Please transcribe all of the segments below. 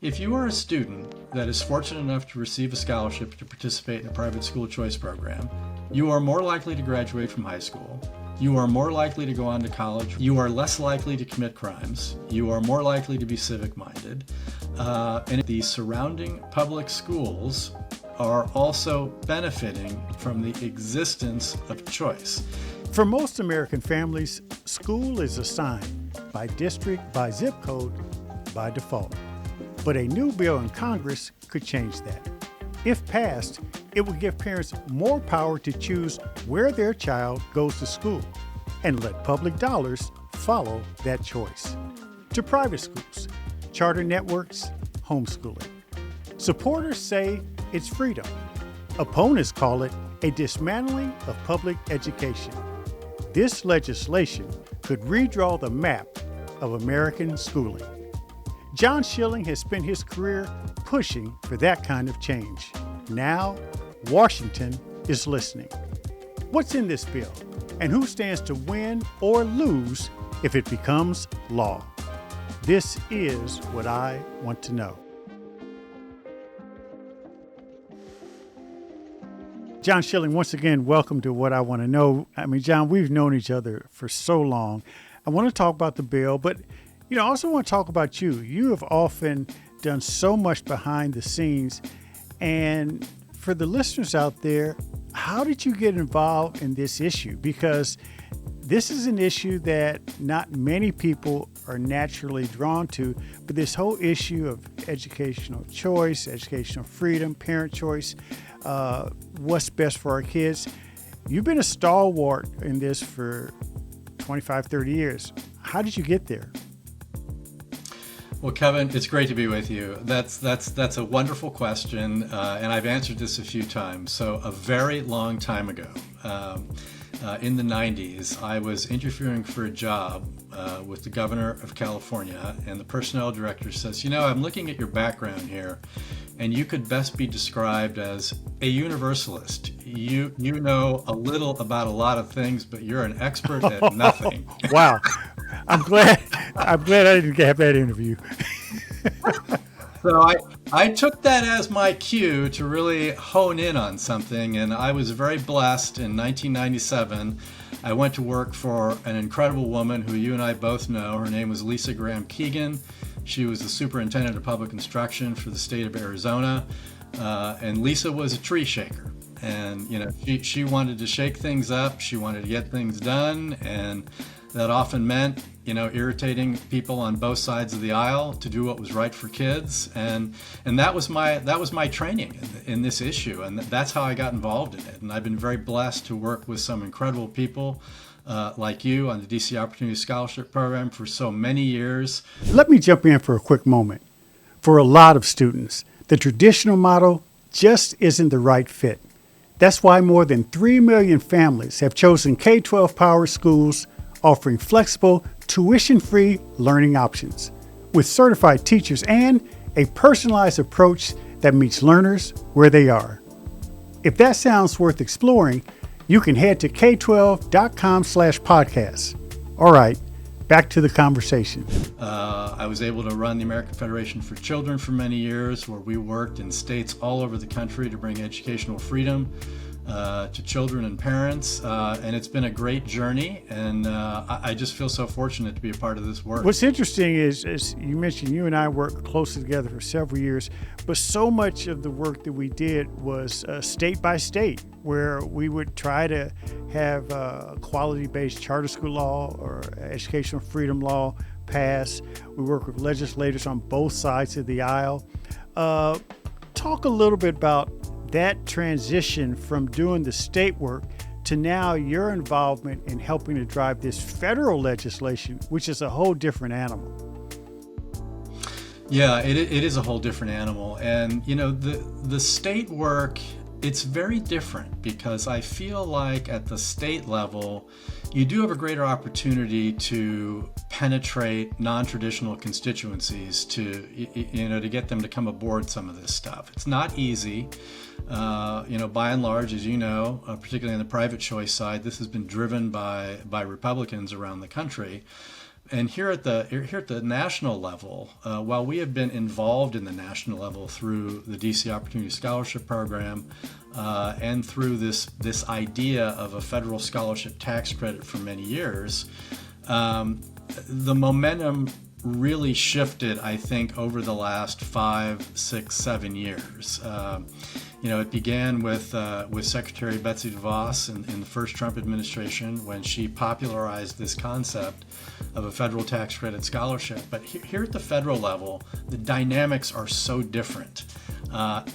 If you are a student that is fortunate enough to receive a scholarship to participate in a private school choice program, you are more likely to graduate from high school. You are more likely to go on to college. You are less likely to commit crimes. You are more likely to be civic-minded. And the surrounding public schools are also benefiting from the existence of choice. For most American families, school is assigned by district, by zip code, by default. But a new bill in Congress could change that. If passed, it would give parents more power to choose where their child goes to school and let public dollars follow that choice. To private schools, charter networks, homeschooling. Supporters say it's freedom. Opponents call it a dismantling of public education. This legislation could redraw the map of American schooling. John Schilling has spent his career pushing for that kind of change. Now, Washington is listening. What's in this bill, and who stands to win or lose if it becomes law? This is what I want to know. John Schilling, once again, welcome to What I Want to Know. I mean, John, we've known each other for so long. I want to talk about the bill, but I also want to talk about you. You have often done so much behind the scenes. And for the listeners out there, how did you get involved in this issue? Because this is an issue that not many people are naturally drawn to, but this whole issue of educational choice, educational freedom, parent choice, what's best for our kids. You've been a stalwart in this for 25, 30 years. How did you get there? Well, Kevin, it's great to be with you. That's a wonderful question, and I've answered this a few times. So a very long time ago, in the 90s, I was interviewing for a job with the governor of California, and the personnel director says, I'm looking at your background here, and you could best be described as a universalist. You know a little about a lot of things, but you're an expert at nothing. Wow. I'm glad I didn't have that interview. So I took that as my cue to really hone in on something, and I was very blessed. In 1997, I went to work for an incredible woman who you and I both know. Her name was Lisa Graham Keegan. She was the superintendent of public instruction for the state of Arizona, and Lisa was a tree shaker. And she wanted to shake things up. She wanted to get things done, and that often meant irritating people on both sides of the aisle to do what was right for kids, and that was my training in this issue, and that's how I got involved in it. And I've been very blessed to work with some incredible people like you on the DC Opportunity Scholarship Program for so many years. Let me jump in for a quick moment. For a lot of students, the traditional model just isn't the right fit. That's why more than 3 million families have chosen K-12 power schools offering flexible, tuition-free learning options with certified teachers and a personalized approach that meets learners where they are. If that sounds worth exploring, you can head to k12.com/podcast. All right, back to the conversation. I was able to run the American Federation for Children for many years, where we worked in states all over the country to bring educational freedom to children and parents, and it's been a great journey, and I just feel so fortunate to be a part of this work. What's interesting is, as you mentioned, you and I worked closely together for several years, but so much of the work that we did was state by state, where we would try to have a quality-based charter school law or educational freedom law passed. We work with legislators on both sides of the aisle. Talk a little bit about that transition from doing the state work to now your involvement in helping to drive this federal legislation, which is a whole different animal. Yeah, it is a whole different animal. And, the state work, it's very different because I feel like at the state level, you do have a greater opportunity to penetrate non-traditional constituencies to get them to come aboard some of this stuff. It's not easy. By and large, as you know, particularly on the private choice side, this has been driven by Republicans around the country. And here at the national level, while we have been involved in the national level through the DC Opportunity Scholarship Program and through this idea of a federal scholarship tax credit for many years, the momentum really shifted, I think, over the last 5, 6, 7 years. It began with Secretary Betsy DeVos in the first Trump administration when she popularized this concept of a federal tax credit scholarship. But here at the federal level, the dynamics are so different.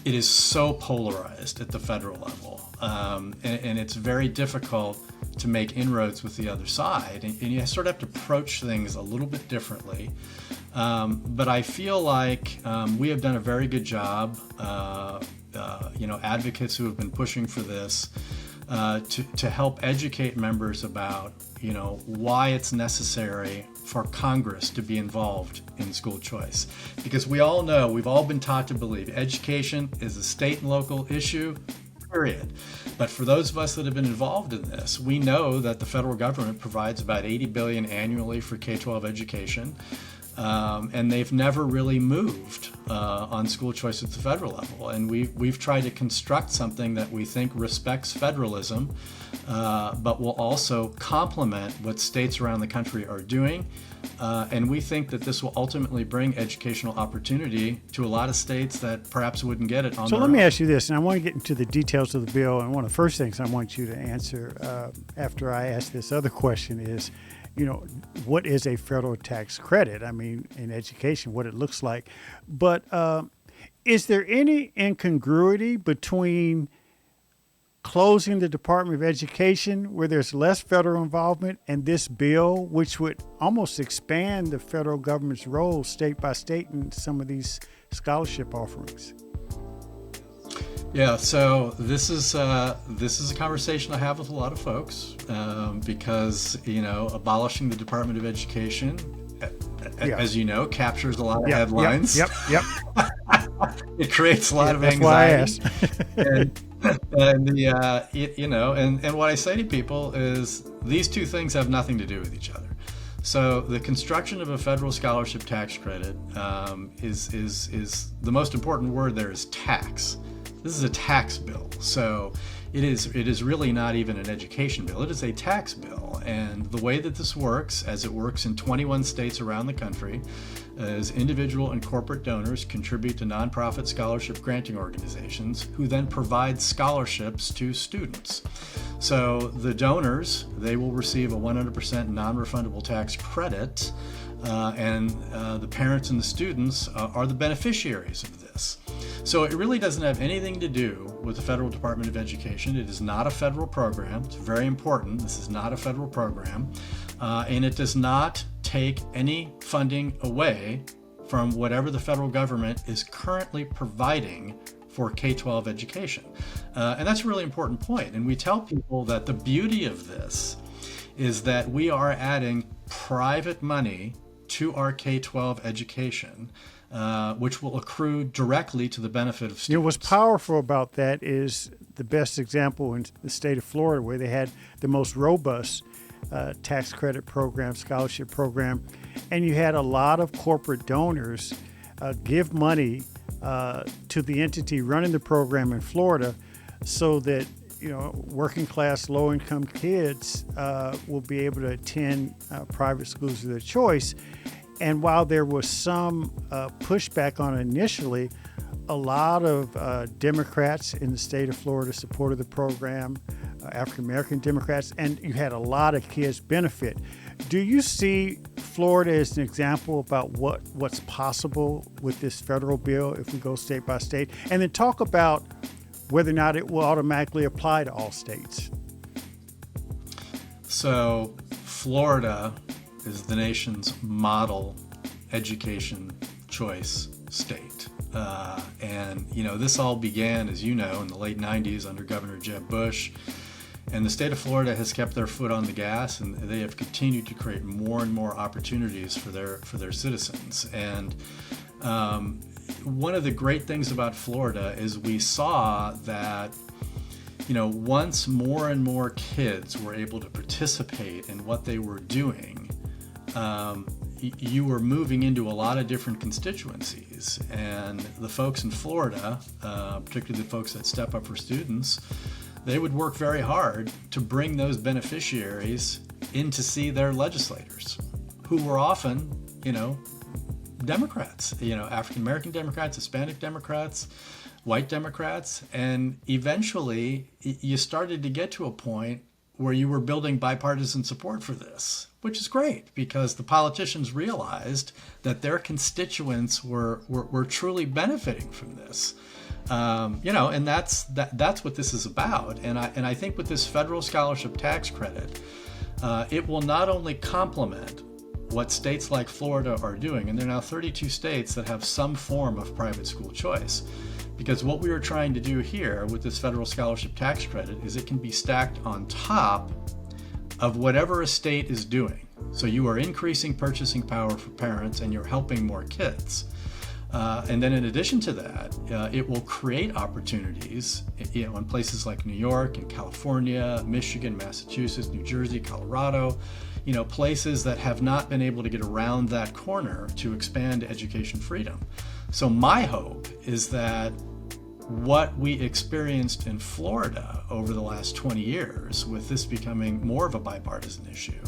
It is so polarized at the federal level, and it's very difficult to make inroads with the other side, and you sort of have to approach things a little bit differently. But I feel like we have done a very good job. Advocates who have been pushing for this to help educate members about why it's necessary for Congress to be involved in school choice, because we all know, we've all been taught to believe education is a state and local issue, period. But for those of us that have been involved in this, we know that the federal government provides about $80 billion annually for K-12 education. And they've never really moved on school choice at the federal level. And we've tried to construct something that we think respects federalism, but will also complement what states around the country are doing. And we think that this will ultimately bring educational opportunity to a lot of states that perhaps wouldn't get it on their own. So let me ask you this, and I want to get into the details of the bill. And one of the first things I want you to answer after I ask this other question is, what is a federal tax credit? I mean, in education, what it looks like. But is there any incongruity between closing the Department of Education, where there's less federal involvement, and this bill, which would almost expand the federal government's role state by state in some of these scholarship offerings? Yeah, so this is a conversation I have with a lot of folks because abolishing the Department of Education, as you know, captures a lot of headlines. Yep. It creates a lot of anxiety. That's why I asked. and what I say to people is these two things have nothing to do with each other. So the construction of a federal scholarship tax credit is the most important word there is tax. This is a tax bill, so it is really not even an education bill. It is a tax bill, and the way that this works, as it works in 21 states around the country, is individual and corporate donors contribute to nonprofit scholarship granting organizations who then provide scholarships to students. So the donors, they will receive a 100% non-refundable tax credit, and the parents and the students are the beneficiaries of this. So it really doesn't have anything to do with the Federal Department of Education. It is not a federal program. It's very important. This is not a federal program. And it does not take any funding away from whatever the federal government is currently providing for K-12 education. And that's a really important point. And we tell people that the beauty of this is that we are adding private money to our K-12 education, which will accrue directly to the benefit of students. What's powerful about that is the best example in the state of Florida, where they had the most robust tax credit program, scholarship program, and you had a lot of corporate donors give money to the entity running the program in Florida, so that working class, low income kids will be able to attend private schools of their choice. And while there was some pushback on it initially, a lot of Democrats in the state of Florida supported the program, African American Democrats, and you had a lot of kids benefit. Do you see Florida as an example about what's possible with this federal bill if we go state by state? And then talk about whether or not it will automatically apply to all states. So Florida is the nation's model education choice state. And this all began, as you know, in the late 90s under Governor Jeb Bush. And the state of Florida has kept their foot on the gas, and they have continued to create more and more opportunities for their citizens. And one of the great things about Florida is we saw that once more and more kids were able to participate in what they were doing, you were moving into a lot of different constituencies. And the folks in Florida, particularly the folks that Step Up for Students, they would work very hard to bring those beneficiaries in to see their legislators, who were often, Democrats, African American Democrats, Hispanic Democrats, white Democrats. And eventually you started to get to a point where you were building bipartisan support for this, which is great because the politicians realized that their constituents were truly benefiting from this. And that's what this is about. And I think with this federal scholarship tax credit, it will not only complement what states like Florida are doing, and there are now 32 states that have some form of private school choice. Because what we are trying to do here with this federal scholarship tax credit is it can be stacked on top of whatever a state is doing. So you are increasing purchasing power for parents and you're helping more kids. And then in addition to that, it will create opportunities in places like New York and California, Michigan, Massachusetts, New Jersey, Colorado, places that have not been able to get around that corner to expand education freedom. So my hope is that what we experienced in Florida over the last 20 years, with this becoming more of a bipartisan issue,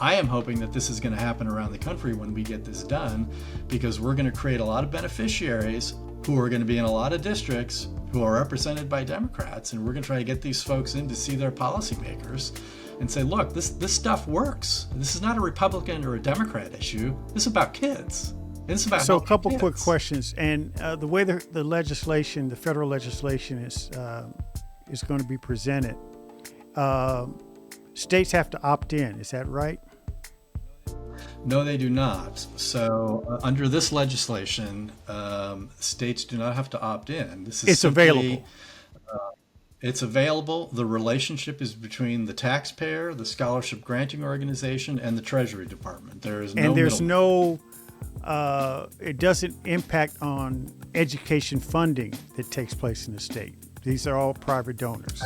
I am hoping that this is going to happen around the country when we get this done, because we're going to create a lot of beneficiaries who are going to be in a lot of districts who are represented by Democrats, and we're going to try to get these folks in to see their policymakers and say, look, this stuff works. This is not a Republican or a Democrat issue. This is about kids. It's about so a couple quick questions. And the way the federal legislation is going to be presented, states have to opt in. Is that right? No, they do not. So under this legislation, states do not have to opt in. It's available. It's available. The relationship is between the taxpayer, the scholarship granting organization, and the Treasury Department. There's no it doesn't impact on education funding that takes place in the state. These are all private donors.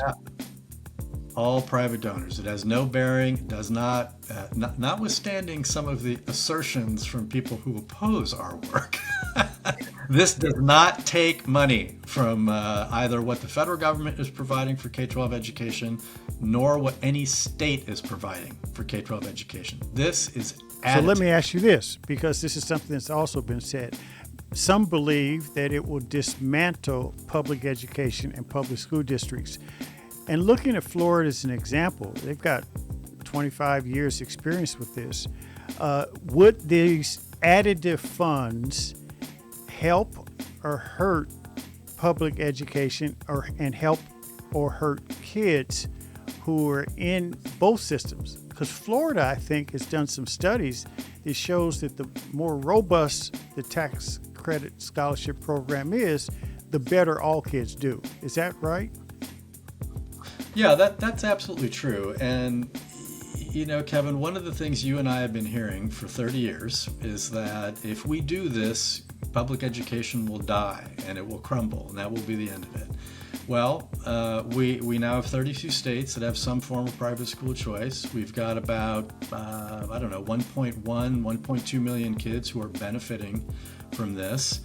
All private donors. It has no bearing. It does not, notwithstanding some of the assertions from people who oppose our work. This does not take money from either what the federal government is providing for K-12 education, nor what any state is providing for K-12 education. This is additive. So let me ask you this, because this is something that's also been said. Some believe that it will dismantle public education and public school districts. And looking at Florida as an example, they've got 25 years experience with this. Would these additive funds help or hurt public education and help or hurt kids who are in both systems? Because Florida, I think, has done some studies that shows that the more robust the tax credit scholarship program is, the better all kids do. Is that right? Yeah, that's absolutely true. And, Kevin, one of the things you and I have been hearing for 30 years is that if we do this, public education will die and it will crumble, and that will be the end of it. Well, we now have 32 states that have some form of private school choice. We've got about, 1.2 million kids who are benefiting from this.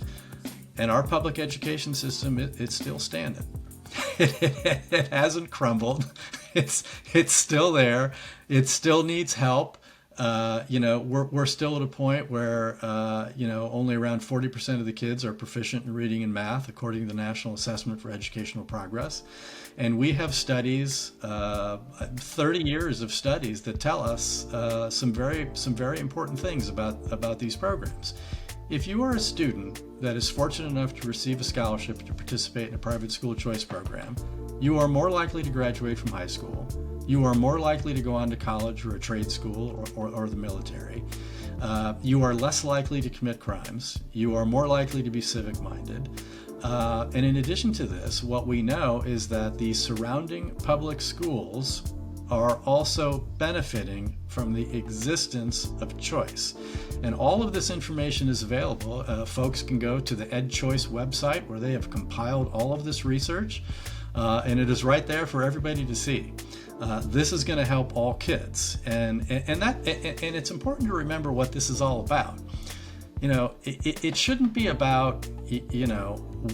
And our public education system, it's still standing. It hasn't crumbled. It's still there. It still needs help. We're still at a point where only around 40% of the kids are proficient in reading and math, according to the National Assessment for Educational Progress. And we have studies, 30 years of studies that tell us some very important things about these programs. If you are a student that is fortunate enough to receive a scholarship to participate in a private school choice program, you are more likely to graduate from high school. You are more likely to go on to college or a trade school or the military. You are less likely to commit crimes. You are more likely to be civic-minded. And in addition to this, what we know is that the surrounding public schools are also benefiting from the existence of choice. And all of this information is available. Folks can go to the EdChoice website where they have compiled all of this research, and it is right there for everybody to see. This is going to help all kids, and it's important to remember what this is all about. It shouldn't be about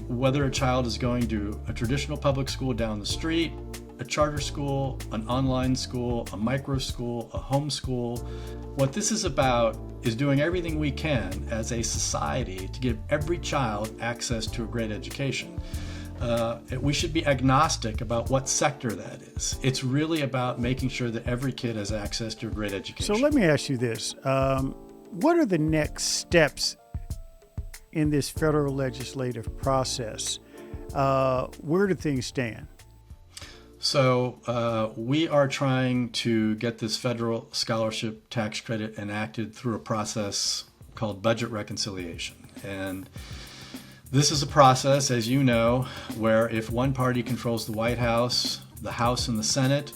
whether a child is going to a traditional public school down the street, a charter school, an online school, a micro school, a home school. What this is about is doing everything we can as a society to give every child access to a great education. We should be agnostic about what sector that is. It's really about making sure that every kid has access to a great education. So let me ask you this. What are the next steps in this federal legislative process? Where do things stand? So we are trying to get this federal scholarship tax credit enacted through a process called budget reconciliation. And this is a process, as you know, where if one party controls the White House, the House, and the Senate,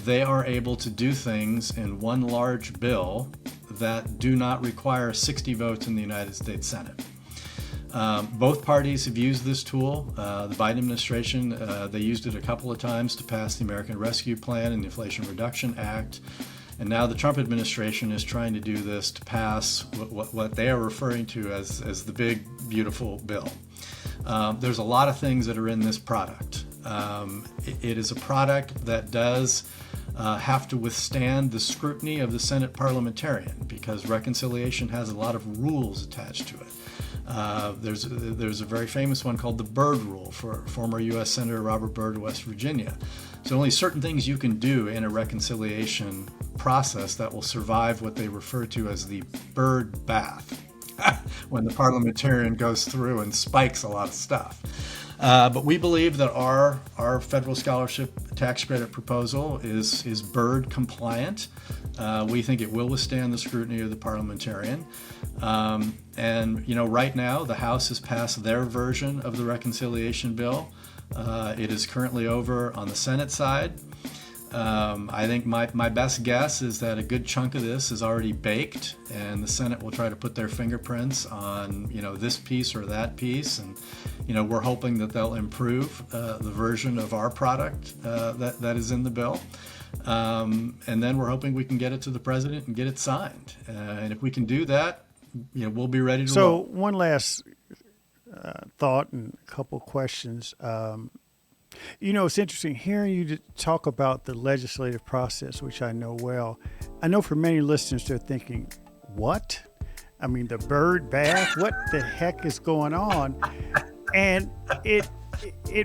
they are able to do things in one large bill that do not require 60 votes in the United States Senate. Both parties have used this tool. The Biden administration, they used it a couple of times to pass the American Rescue Plan and the Inflation Reduction Act. And now the Trump administration is trying to do this to pass what they are referring to as the big, beautiful bill. There's a lot of things that are in this product. It is a product that does have to withstand the scrutiny of the Senate parliamentarian because reconciliation has a lot of rules attached to it. There's a very famous one called the Byrd Rule for former U.S. Senator Robert Byrd of West Virginia. So only certain things you can do in a reconciliation process that will survive what they refer to as the Byrd bath, when the parliamentarian goes through and spikes a lot of stuff. But we believe that our federal scholarship tax credit proposal is Byrd compliant. We think it will withstand the scrutiny of the parliamentarian. And right now the House has passed their version of the reconciliation bill. It is currently over on the Senate side. I think my best guess is that a good chunk of this is already baked, and the Senate will try to put their fingerprints on this piece or that piece, and we're hoping that they'll improve the version of our product that is in the bill, and then we're hoping we can get it to the president and get it signed, and if we can do that, we'll be ready to roll. So one last thought and a couple questions. It's interesting hearing you talk about the legislative process, which I know well. I know for many listeners, they're thinking, what? I mean, the Byrd bath? What the heck is going on? And it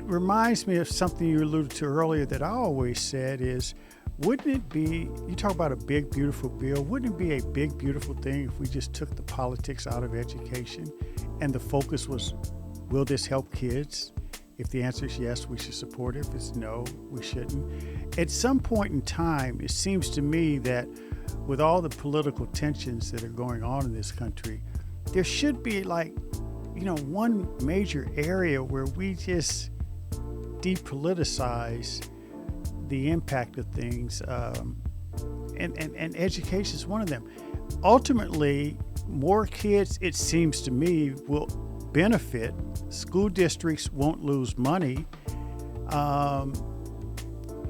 reminds me of something you alluded to earlier that I always said is, wouldn't it be, you talk about a big, beautiful bill, wouldn't it be a big, beautiful thing if we just took the politics out of education and the focus was, will this help kids? If the answer is yes, we should support it. If it's no, we shouldn't. At some point in time, it seems to me that with all the political tensions that are going on in this country, there should be one major area where we just depoliticize the impact of things, and education is one of them. Ultimately, more kids, it seems to me, will benefit. School districts won't lose money.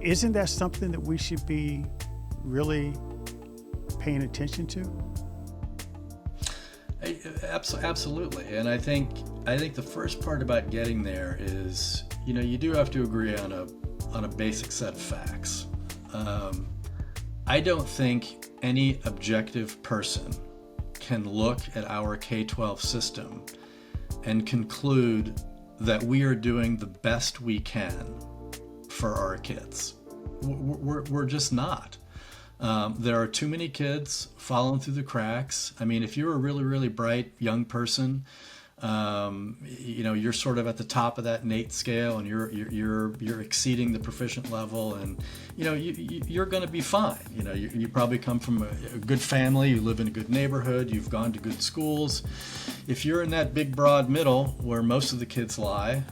Isn't that something that we should be really paying attention to? Absolutely, and I think the first part about getting there is, you do have to agree on a basic set of facts. I don't think any objective person can look at our K-12 system and conclude that we are doing the best we can for our kids. We're just not. There are too many kids falling through the cracks. I mean, if you're a really, really bright young person, you're sort of at the top of that NATE scale, and you're exceeding the proficient level, and you're going to be fine. You probably come from a good family, you live in a good neighborhood, you've gone to good schools. If you're in that big broad middle where most of the kids lie,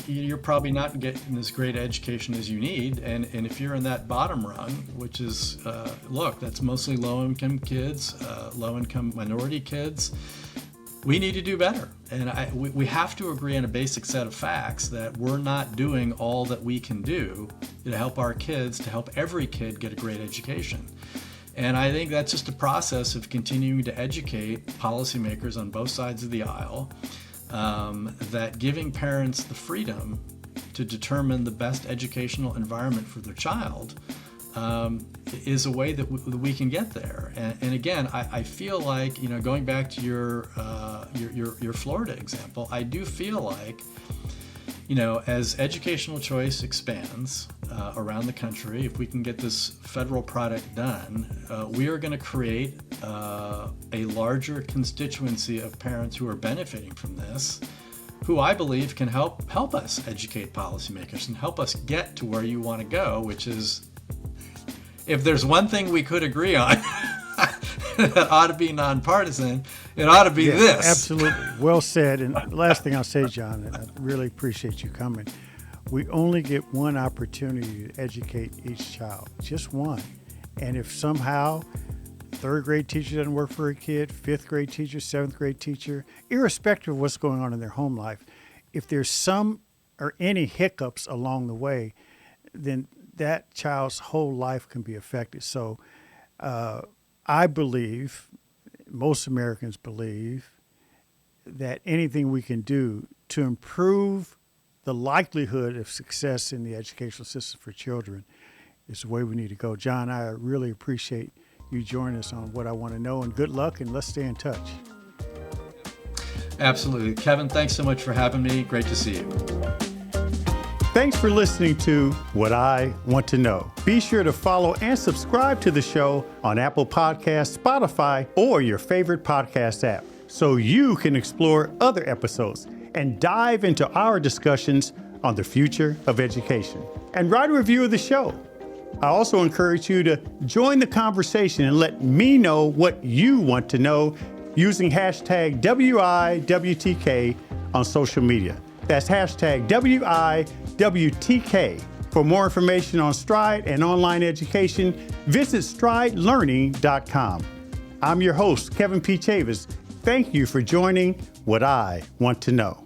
you're probably not getting as great education as you need. And if you're in that bottom rung, which is, that's mostly low-income kids, low-income minority kids, we need to do better. And we have to agree on a basic set of facts that we're not doing all that we can do to help our kids, to help every kid get a great education. And I think that's just a process of continuing to educate policymakers on both sides of the aisle, that giving parents the freedom to determine the best educational environment for their child is a way that we can get there. And again, I feel like, going back to your Florida example, I do feel like, as educational choice expands around the country, if we can get this federal product done, we are going to create a larger constituency of parents who are benefiting from this, who I believe can help us educate policymakers and help us get to where you want to go, which is, if there's one thing we could agree on that ought to be nonpartisan, it ought to be this. Absolutely. Well said. And last thing I'll say, John, and I really appreciate you coming. We only get one opportunity to educate each child, just one. And if somehow third grade teacher doesn't work for a kid, fifth grade teacher, seventh grade teacher, irrespective of what's going on in their home life, if there's some or any hiccups along the way, then that child's whole life can be affected. So I believe, most Americans believe, that anything we can do to improve the likelihood of success in the educational system for children is the way we need to go. John, I really appreciate you joining us on What I Want to Know, and good luck, and let's stay in touch. Absolutely. Kevin, thanks so much for having me. Great to see you. Thanks for listening to What I Want to Know. Be sure to follow and subscribe to the show on Apple Podcasts, Spotify, or your favorite podcast app so you can explore other episodes and dive into our discussions on the future of education. And write a review of the show. I also encourage you to join the conversation and let me know what you want to know using hashtag WIWTK on social media. That's hashtag WIWTK. For more information on Stride and online education, visit stridelearning.com. I'm your host, Kevin P. Chavous. Thank you for joining What I Want to Know.